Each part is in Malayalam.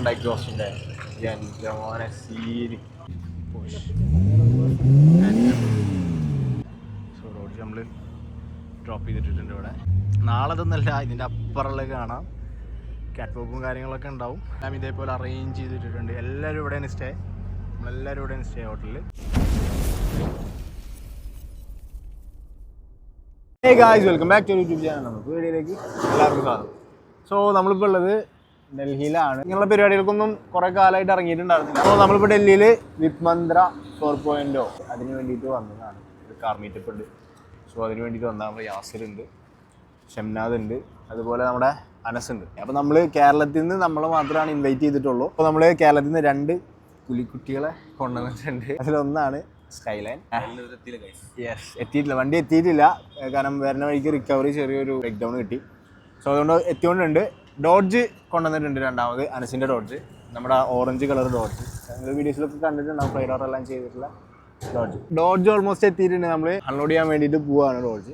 ഉണ്ട് എക്സോസ്റ്റിൻ്റെ. എൻ്റെ മോനെ സീരി. സോ റോഡ് നമ്മൾ ഡ്രോപ്പ് ചെയ്തിട്ടുണ്ട് ഇവിടെ. നാളെ ഇതൊന്നല്ല, ഇതിൻ്റെ അപ്പുറമുള്ള കാണാം. കാറ്റ് വാക്കും കാര്യങ്ങളൊക്കെ ഉണ്ടാവും. ഞാൻ ഇതേപോലെ അറേഞ്ച് ചെയ്തിട്ടുണ്ട്. എല്ലാവരും ഇവിടെയാണ് സ്റ്റേ. നമ്മളെല്ലാവരും ഇവിടെയാണ് സ്റ്റേ ഹോട്ടലിൽ. Hey guys, welcome back to YouTube channel. നമുക്ക് വീഡിയോയിലേക്ക് എല്ലാവർക്കും സ്വാഗതം. സോ നമ്മളിപ്പോൾ ഉള്ളത് ഡൽഹിയിലാണ്. ഇങ്ങനെയുള്ള പരിപാടികൾക്കൊന്നും കുറേ കാലമായിട്ട് ഇറങ്ങിയിട്ടുണ്ടായിരുന്നില്ല. അപ്പോൾ നമ്മളിപ്പോൾ ഡൽഹിയിൽ വിപ്മന്ത്ര 4.0 അതിന് വേണ്ടിയിട്ട് വന്നതാണ്. ഒരു കാർ മീറ്റപ്പ് ഉണ്ട്. സോ അതിന് വേണ്ടിയിട്ട് വന്നതാണ്. നമ്മുടെ യാസിർ ഉണ്ട്, ഷംനാദ് ഉണ്ട്, അതുപോലെ നമ്മുടെ അനസ് ഉണ്ട്. അപ്പോൾ നമ്മൾ കേരളത്തിൽ നിന്ന് നമ്മളെ മാത്രമാണ് ഇൻവൈറ്റ് ചെയ്തിട്ടുള്ളൂ. അപ്പോൾ നമ്മൾ കേരളത്തിൽ നിന്ന് 2 പുലിക്കുട്ടികളെ കൊണ്ടുവന്നിട്ടുണ്ട്. അതിലൊന്നാണ് സ്കൈലൈൻ. യെസ്, എത്തിയിട്ടില്ല, വണ്ടി എത്തിയിട്ടില്ല. കാരണം വരുന്ന വഴിക്ക് റിക്കവറി ചെറിയൊരു ബ്രേക്ക് ഡൗൺ കിട്ടി. സോ അതുകൊണ്ട് എത്തിക്കൊണ്ടുണ്ട്. ഡോഡ്ജ് കൊണ്ടുവന്നിട്ടുണ്ട്, രണ്ടാമത് അനസിൻ്റെ ഡോഡ്ജ്, നമ്മുടെ ഓറഞ്ച് കളർ ഡോഡ്ജ്. നിങ്ങൾ വീഡിയോസിലൊക്കെ കണ്ടിട്ടുണ്ടാവും, ഫ്ലൈഡർ എല്ലാം ചെയ്തിട്ടുള്ള ഡോഡ്ജ് ഓൾമോസ്റ്റ് എത്തിയിട്ടുണ്ട്. നമ്മൾ അൺലോഡ് ചെയ്യാൻ വേണ്ടിയിട്ട് പോവാണ് ഡോഡ്ജ്.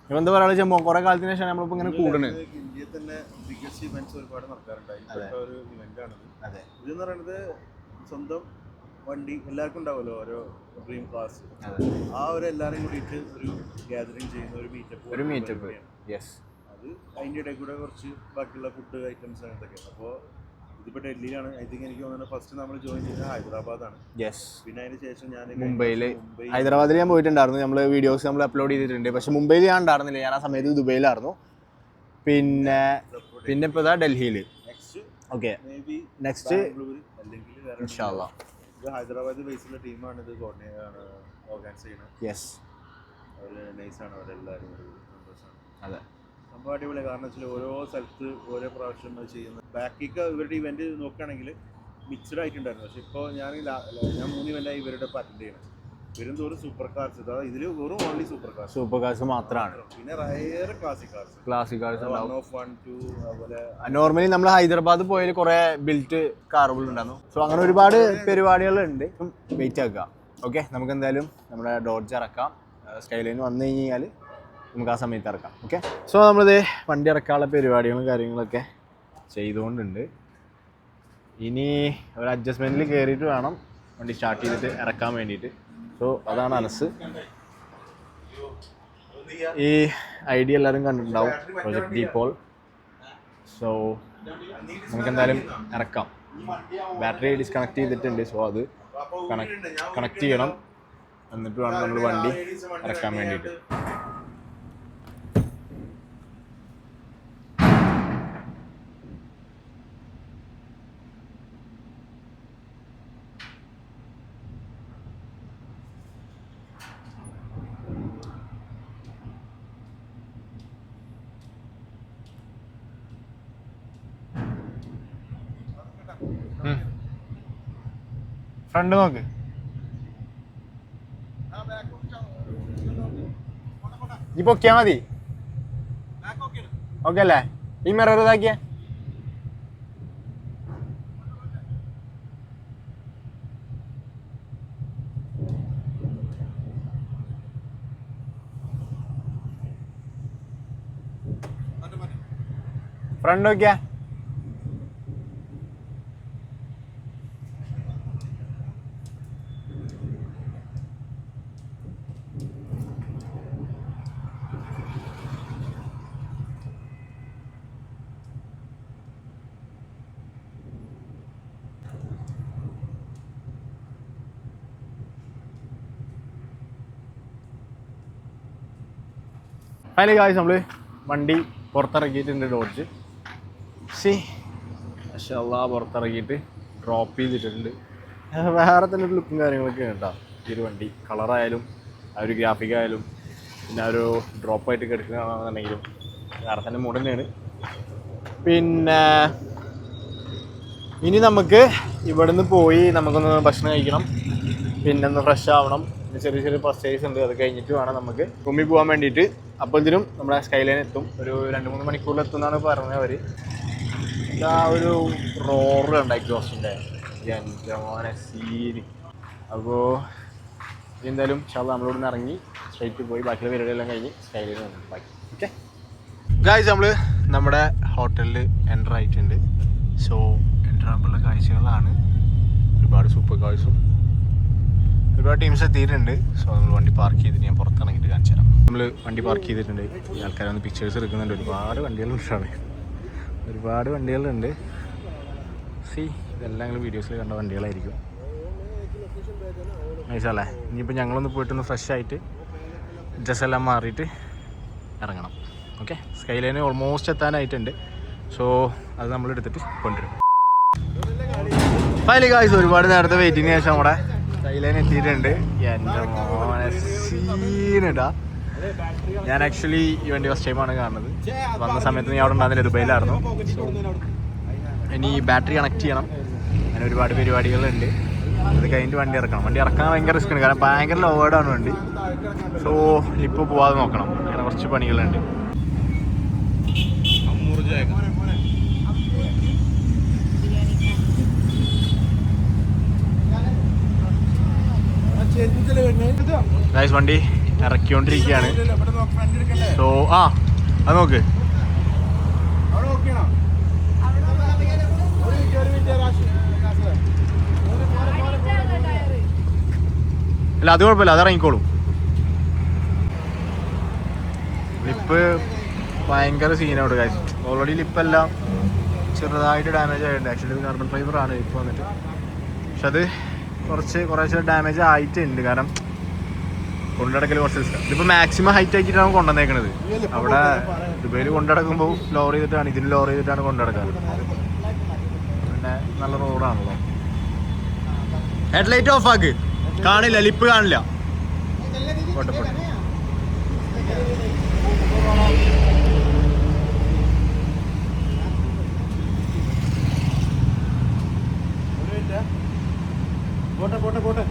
ഇപ്പം എന്താ പറയുക വെച്ചാൽ കുറേ കാലത്തിന് ശേഷം നമ്മളിപ്പോൾ ഇങ്ങനെ കൂടുന്നത്. ഇന്ത്യയിൽ തന്നെ ബിഗ്ഗസ്റ്റ് ഇവന്റ്സ് ഒരുപാട് നടക്കാറുണ്ടായി. ഒരു ഇവന്റാണിത്. അതെ, ഇതെന്ന് പറയുന്നത് സ്വന്തം വണ്ടി എല്ലാവർക്കും ഉണ്ടാവുമല്ലോ, ഓരോ ഡ്രീം ക്ലാസ്. ആ ഒരു എല്ലാവരും കൂടിയിട്ട് ഒരു ഗ്യാതറിങ് ചെയ്യുന്ന ഒരു മീറ്റപ്പ്. യെസ്, അത് അതിൻ്റെ ഇടയിൽ കൂടെ കുറച്ച് ബാക്കിയുള്ള ഫുഡ് ഐറ്റംസ് അങ്ങനത്തെ. അപ്പോൾ ഇതിപ്പോൾ ഡൽഹിയിലാണ്. ഐ തിങ്ക് എനിക്ക് തോന്നുന്നത് ഫസ്റ്റ് നമ്മൾ ജോയിൻ ചെയ്തത് ഹൈദരാബാദാണ്. യെസ്, പിന്നെ അതിന് ശേഷം ഞാൻ മുംബൈയിൽ, ഹൈദരാബാദിൽ ഞാൻ പോയിട്ടുണ്ടായിരുന്നു. നമ്മൾ വീഡിയോസ് നമ്മൾ അപ്ലോഡ് ചെയ്തിട്ടുണ്ട്. പക്ഷെ മുംബൈയിൽ ഞാൻ ഉണ്ടായിരുന്നില്ല. ഞാൻ ആ സമയത്ത് ദുബൈയിലായിരുന്നു. പിന്നെ ഇപ്പോൾ ഇതാ ഡൽഹിയിൽ. ഓക്കെ, നെക്സ്റ്റ് ഇൻഷാ അല്ലാ. ഇത് ഹൈദരാബാദ് ബേസിലുള്ള ടീമാണ്. ഇത് ഓർഗനൈസ് ചെയ്യുന്നത്. യെസ്, അവർ നൈസാണ്, അവരെല്ലാവരും മെമ്പേഴ്സാണ്. അതെ, സംഭവം അടിപൊളിയാണ്. കാരണം വെച്ചാൽ ഓരോ സ്ഥലത്ത് ഓരോ പ്രാവശ്യം അത് ചെയ്യുന്നത്. ബാക്കിക്ക് ഇവരുടെ ഇവന്റ് നോക്കുകയാണെങ്കിൽ മിക്സ്ഡ് ആയിട്ടുണ്ടായിരുന്നു. പക്ഷെ ഇപ്പോൾ ഞാൻ 3 ഇവന്റായി ഇവരുടെ അറ്റൻഡ് ചെയ്യണം. വരും തോറും സൂപ്പർ കാർസ്. അതായത് ഇതിൽ വെറും ഓൺലി സൂപ്പർ കാർസ് മാത്രമാണ്. പിന്നെ റയർ ക്ലാസിക് കാർസ് 1 2 അതുപോലെ. നോർമലി നമ്മൾ ഹൈദരാബാദ് പോയാൽ കുറേ ബിൽറ്റ് കാറുകൾ ഉണ്ടായിരുന്നു. സോ അങ്ങനെ ഒരുപാട് പരിപാടികളുണ്ട്. വെയിറ്റ് ആക്കുക. ഓക്കെ, നമുക്ക് എന്തായാലും നമ്മുടെ ഡോഡ്ജ് ഇറക്കാം. സ്കൈലൈൻ വന്നു കഴിഞ്ഞാൽ നമുക്ക് ആ സമയത്ത് ഇറക്കാം. ഓക്കെ, സോ നമ്മളിത് വണ്ടി ഇറക്കാനുള്ള പരിപാടികളും കാര്യങ്ങളൊക്കെ ചെയ്തുകൊണ്ടുണ്ട്. ഇനി ഒരു അഡ്ജസ്റ്റ്മെൻറ്റിൽ കയറിയിട്ട് വേണം വണ്ടി സ്റ്റാർട്ട് ചെയ്തിട്ട് ഇറക്കാൻ വേണ്ടിയിട്ട്. സോ അതാണ് അനസ്. ഈ ഐഡിയ എല്ലാവരും കണ്ടിട്ടുണ്ടാവും, പ്രൊജക്ട് ഡീപോൾ. സോ നമുക്കെന്തായാലും ഇറക്കാം. ബാറ്ററി ഡിസ്കണക്ട് ചെയ്തിട്ടുണ്ട്. സോ അത് കണക്ട് ചെയ്യണം, എന്നിട്ട് വേണം നമ്മൾ വണ്ടി ഇറക്കാൻ വേണ്ടിയിട്ട്. ഫ്രണ്ട് നോക്ക്. ഈ പൊക്കിയാ മതി. ഓക്കെ അല്ലേ? ഈ മിറർ ഇതാക്കിയ ഫ്രണ്ട് നോക്കിയാ. അതിൽ കാര്യം നമ്മൾ വണ്ടി പുറത്തിറക്കിയിട്ടുണ്ട്. ഡോഡ്ജ് മാഷാ അല്ലാഹ് പുറത്തിറക്കിയിട്ട് ഡ്രോപ്പ് ചെയ്തിട്ടുണ്ട്. വേറെ തന്നെ ഒരു ലുക്കും കാര്യങ്ങളൊക്കെ കേട്ടോ ഈ ഒരു വണ്ടി. കളറായാലും ആ ഒരു ഗ്രാഫിക്കായാലും പിന്നെ ആ ഒരു ഡ്രോപ്പായിട്ട് കിടക്കുന്നതാണെന്നുണ്ടെങ്കിലും വേറെ തന്നെ മൂഡ് തന്നെയാണ്. പിന്നെ ഇനി നമുക്ക് ഇവിടുന്ന് പോയി നമുക്കൊന്ന് ഭക്ഷണം കഴിക്കണം, പിന്നെ ഒന്ന് ഫ്രഷ് ആവണം. ചെറിയ ചെറിയ പർച്ചേസ് ഉണ്ട്. അത് കഴിഞ്ഞിട്ട് വേണം നമുക്ക് റൂമിൽ പോകാൻ വേണ്ടിയിട്ട്. അപ്പോഴത്തേനും നമ്മുടെ സ്കൈലൈൻ എത്തും. ഒരു 2-3 മണിക്കൂറിൽ എന്നാണ് പറഞ്ഞത് അവർ. ആ ഒരു റോറ് ഉണ്ട് എക്സോസ്റ്റിൻ്റെ. എൻ്റെ മോനെ സീരി. അപ്പോൾ എന്തായാലും നമ്മളിവിടെ നിന്ന് ഇറങ്ങി സ്ട്രൈറ്റ് പോയി ബാക്കിയുള്ള പരിപാടിയെല്ലാം കഴിഞ്ഞ് സ്കൈലൈൻ വന്നു ബാക്കി. ഓക്കെ ഗായ്സ്, നമ്മൾ നമ്മുടെ ഹോട്ടലിൽ എൻ്റർ ആയിട്ടുണ്ട്. സോ എൻ്റർ നൈറ്റ് റാമ്പുള്ള കാഴ്ചകളാണ്. ഒരുപാട് സൂപ്പർ കാഴ്സും ഒരുപാട് ടീംസ് എത്തിയിട്ടുണ്ട്. സോ നമ്മൾ വണ്ടി പാർക്ക് ചെയ്തിട്ട് ഞാൻ പുറത്തിറങ്ങിയിട്ട് കാണിച്ചു തരാം. നമ്മൾ വണ്ടി പാർക്ക് ചെയ്തിട്ടുണ്ട്. ഈ ആൾക്കാർ വന്ന് പിക്ചേഴ്സ് എടുക്കുന്നുണ്ട്. ഒരുപാട് വണ്ടികളുണ്ടാണ്, ഒരുപാട് വണ്ടികളുണ്ട്. ഇതെല്ലാം നിങ്ങൾ വീഡിയോസിൽ കണ്ട വണ്ടികളായിരിക്കും. നൈസല്ലേ. ഇനിയിപ്പോൾ ഞങ്ങളൊന്ന് പോയിട്ടൊന്ന് ഫ്രഷ് ആയിട്ട് ഡ്രസ്സെല്ലാം മാറിയിട്ട് ഇറങ്ങണം. ഓക്കെ, സ്കൈ ലൈന് ഓൾമോസ്റ്റ് എത്താനായിട്ടുണ്ട്. സോ അത് നമ്മൾ എടുത്തിട്ട് കൊണ്ടുവരും. ഫൈനലി ഗായ്സ്, ഒരുപാട് നേരത്തെ വെയിറ്റിംഗ് ശേഷം നമ്മുടെ സ്കൈ ലൈൻ എത്തിയിട്ടുണ്ട്. എൻ്റെ മോനെ സീനിടാ. ഞാൻ ആക്ച്വലി ഈ വണ്ടി ഫസ്റ്റ് ടൈമാണ് കാണുന്നത്. വന്ന സമയത്ത് ഞാൻ അവിടെ ഉണ്ടാകുന്നില്ല, ദുബൈയിലായിരുന്നു. ഇനി ബാറ്ററി കണക്ട് ചെയ്യണം, അങ്ങനെ ഒരുപാട് പരിപാടികളുണ്ട്. അത് കഴിഞ്ഞിട്ട് വണ്ടി ഇറക്കണം. വണ്ടി ഇറക്കാൻ ഭയങ്കര റിസ്ക്കാണ്, കാരണം ഭയങ്കര ലോവേഡാണ് വണ്ടി. സോ ഇപ്പോൾ പോവാതെ നോക്കണം, അങ്ങനെ കുറച്ച് പണികളുണ്ട്. ഗൈസ്, വണ്ടി ഇറക്കിക്കൊണ്ടിരിക്കുകയാണ്. സോ അത് നോക്ക്. അല്ല അത് കുഴപ്പമില്ല, അത് ഇറങ്ങിക്കോളും. ലിപ്പ് ഭയങ്കര സീനോട് ഗൈസ്. ഓൾറെഡി ലിപ്പെല്ലാം ചെറുതായിട്ട് ഡാമേജ് ആയിട്ടുണ്ട്. ആക്ച്വലി ഇത് കാർബൺ ഫൈബറാണ് ഇപ്പോൾ വന്നിട്ട്. പക്ഷെ അത് കുറേശ്ശെ ഡാമേജ് ആയിട്ടുണ്ട്, കാരണം കൊണ്ടുനടക്കൽ കുറച്ച് റിസ്ക്. ഇതിപ്പോൾ മാക്സിമം ഹൈറ്റ് ആക്കിയിട്ടാണ് കൊണ്ടുവന്നേക്കണത്. അവിടെ ദുബൈയിൽ കൊണ്ടുനടക്കുമ്പോൾ ലോർ ചെയ്തിട്ടാണ്, ഇതിൽ ലോർ ചെയ്തിട്ടാണ് കൊണ്ടുനടക്കാറ്. പിന്നെ നല്ല റോഡാണല്ലോ. ഹെഡ്ലൈറ്റ് ഓഫ് ആക്ക്, കാണില്ല, ലിപ്പ് കാണില്ല. പോട്ടെ.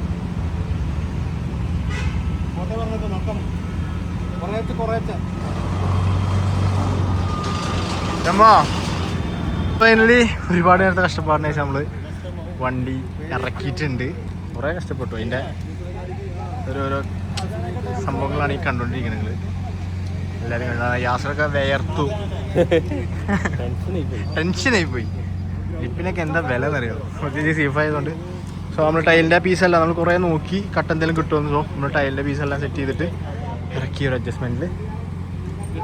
ഫൈനലി ഒരുപാട് നേരത്തെ കഷ്ടപ്പാടിന് ശേഷം നമ്മള് വണ്ടി ഇറക്കിയിട്ടുണ്ട്. കുറേ കഷ്ടപ്പെട്ടു. അതിൻ്റെ ഓരോരോ സംഭവങ്ങളാണ് ഈ കണ്ടുകൊണ്ടിരിക്കുന്നത്. എല്ലാവരും കണ്ട യാത്രയൊക്കെ വേർത്തു, ടെൻഷനായി പോയി. ലിപ്പിനൊക്കെ എന്താ വില എന്നറിയോ, പ്രത്യേകിച്ച് സേഫ് ആയതുകൊണ്ട്. സോ നമ്മൾ ടൈലിൻ്റെ പീസെല്ലാം നമ്മൾ കുറേ നോക്കി കട്ട് എന്തെങ്കിലും കിട്ടുമെന്ന്. സോ നമ്മൾ ടൈലിൻ്റെ പീസെല്ലാം സെറ്റ് ചെയ്തിട്ട് ഇറക്കി ഒരു അഡ്ജസ്റ്റ്മെൻറ്റിൽ.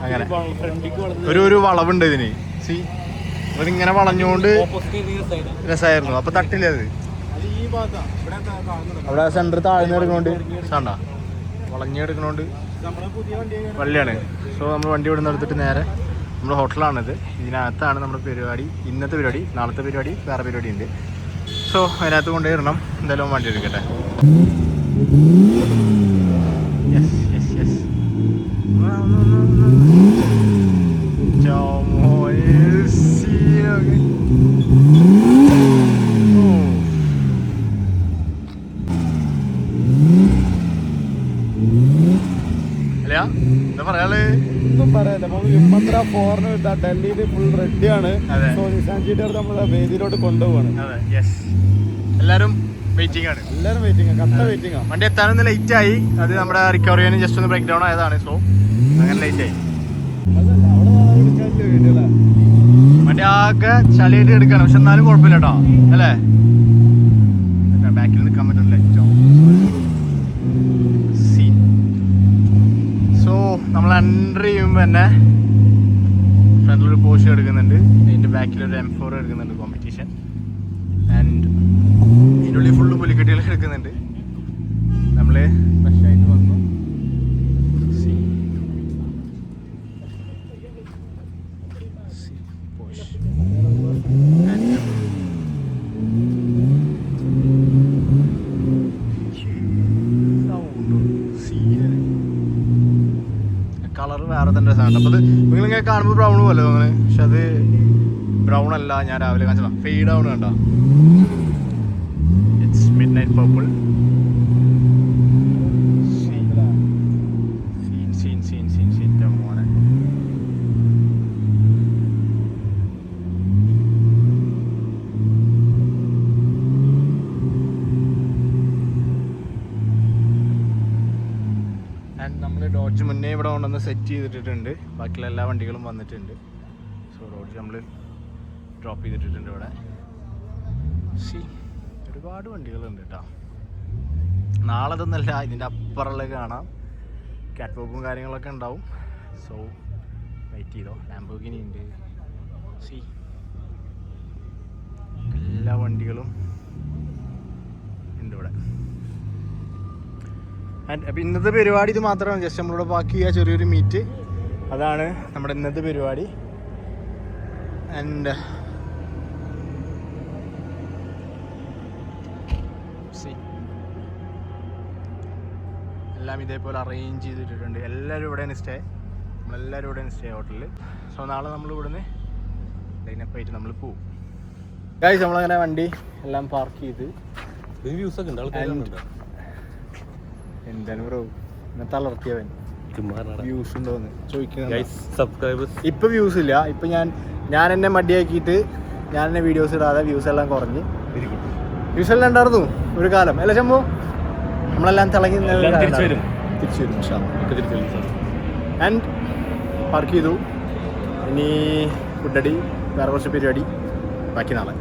അങ്ങനെ ഒരു വളവുണ്ട് ഇതിന്. അതിങ്ങനെ വളഞ്ഞുകൊണ്ട് രസമായിരുന്നു. അപ്പോൾ തട്ടില്ല അത്. അവിടെ സെൻറ്റർ താഴ്ന്നു എടുക്കുന്നോണ്ട് സാണ്ടാ വളഞ്ഞെടുക്കുന്നോണ്ട് വള്ളിയാണ്. സോ നമ്മൾ വണ്ടി ഇവിടെ നിന്ന് എടുത്തിട്ട് നേരെ നമ്മുടെ ഹോട്ടലാണിത്. ഇതിനകത്താണ് നമ്മുടെ പരിപാടി, ഇന്നത്തെ പരിപാടി. നാളത്തെ പരിപാടി വേറെ പരിപാടി ഉണ്ട്. സോ അതിനകത്ത് കൊണ്ടുവരണം. എന്തായാലും വണ്ടി എടുക്കട്ടെ. Yes yes yes. എന്താ പറയാള്? ഒന്നും പറയാല്ല. ഡൽഹിയിൽ ഫുൾ റെഡിയാണ്. നമ്മളെ വേദിയിലോട്ട് കൊണ്ടുപോവാണ്. എല്ലാരും വെയിറ്റിംഗ് ആണ്. എല്ലാരും വെയിറ്റിംഗ്, കട്ട വെയിറ്റിംഗ് ആണ്. വണ്ടി എത്താനൊന്ന് ലേറ്റ് ആയി. അത് നമ്മുടെ റിക്കവറി ചെയ്യാൻ ജസ്റ്റ് ഒന്ന് ബ്രേക്ക് ഡൗൺ ആയതാണ്. സോ അങ്ങനെ ലേറ്റ് ആയി. വണ്ടി ആകെ ചളിയായിട്ട് എടുക്കാണ്, പക്ഷെ എന്നാലും കുഴപ്പമില്ല കേട്ടോ, അല്ലേ? ബാക്കിൽ നിൽക്കാൻ പറ്റില്ല. സോ നമ്മൾ എൻട്രി ചെയ്യുമ്പോൾ തന്നെ ഫ്രണ്ടിലൊരു പോർഷെ എടുക്കുന്നുണ്ട്, അതിൻ്റെ ബാക്കിലൊരു M4 എടുക്കുന്നുണ്ട് കോമ്പറ്റീഷൻ. ആൻഡ് ഇതിൻ്റെ ഉള്ളിൽ ഫുള്ള് പുലിക്കെട്ടികൾ എടുക്കുന്നുണ്ട്. നമ്മൾ ഫ്രഷായിട്ട് വന്നു. കളർ വേറെ തന്നെ രസമാണ്. അപ്പോൾ അത് നിങ്ങളിങ്ങനെ കാണുമ്പോൾ ബ്രൗൺ പോലെ തോന്നുന്നത്, പക്ഷെ അത് ബ്രൗൺ അല്ല. ഞാൻ രാവിലെ കാണിച്ചതാ, ഫെയ്ഡ് ആവണം കണ്ടോ. It's mid night purple. മോനെ നമ്മൾ ഡോഡ്ജ് മുന്നേ ഇവിടെ കൊണ്ടുവന്ന് സെറ്റ് ചെയ്തിട്ടുണ്ട്. ബാക്കിയുള്ള എല്ലാ വണ്ടികളും വന്നിട്ടുണ്ട്. സോ ഡോഡ്ജ് നമ്മൾ ഡ്രോപ്പ് ചെയ്തിട്ടുണ്ട് ഇവിടെ. ഒരുപാട് വണ്ടികളുണ്ട് കേട്ടോ. നാളെ ഇതൊന്നല്ല, ഇതിൻ്റെ അപ്പുറമുള്ള കാണാം. കാറ്റ് വാക്കും കാര്യങ്ങളൊക്കെ ഉണ്ടാവും. സോ വെയിറ്റ് ചെയ്തോ. ലാംബോർഗിനി ഉണ്ട്. എല്ലാ വണ്ടികളും ഉണ്ട് ഇവിടെ. ആൻഡ് അപ്പം ഇന്നത്തെ പരിപാടി ഇത് മാത്രമാണ്. ജസ്റ്റ് നമ്മളിവിടെ ബാക്കി ചെയ്യുക, ചെറിയൊരു മീറ്റ്. അതാണ് നമ്മുടെ ഇന്നത്തെ പരിപാടി. ആൻഡ് എല്ലാം ഇതേപോലെ അറേഞ്ച് ചെയ്തിട്ടുണ്ട്. എല്ലാവരും ഇവിടെയാണ് സ്റ്റേ. നമ്മളെല്ലാവരും ഇവിടെയാണ് സ്റ്റേ ഹോട്ടലിൽ. സോ നാളെ നമ്മൾ ഇവിടുന്ന് ലൈനപ്പായിട്ട് നമ്മൾ പോവും. ഗൈസ് നമ്മളങ്ങനെ വണ്ടി എല്ലാം പാർക്ക് ചെയ്ത് എന്താണ് ബ്രോ ഇന്നത്തെ അലർത്തിയവൻ വ്യൂസ് ഉണ്ടോന്ന് ചോദിക്കുന്നത്. ഇപ്പൊ വ്യൂസ് ഇല്ല. ഇപ്പൊ ഞാൻ എന്നെ മടിയാക്കിയിട്ട് ഞാൻ എന്നെ വീഡിയോസ് ഇടാതെ വ്യൂസ് എല്ലാം കുറഞ്ഞ്. വ്യൂസ് എല്ലാം ഉണ്ടായിരുന്നു ഒരു കാലം അല്ല ശംഭു. നമ്മളെല്ലാം തിളങ്ങി തിരിച്ചു വരും. ആൻഡ് പാർക്ക് ചെയ്തു. ഇനി ഫുഡടി, വേറെ കുറച്ച് പരിപാടി ബാക്കി നാളെ.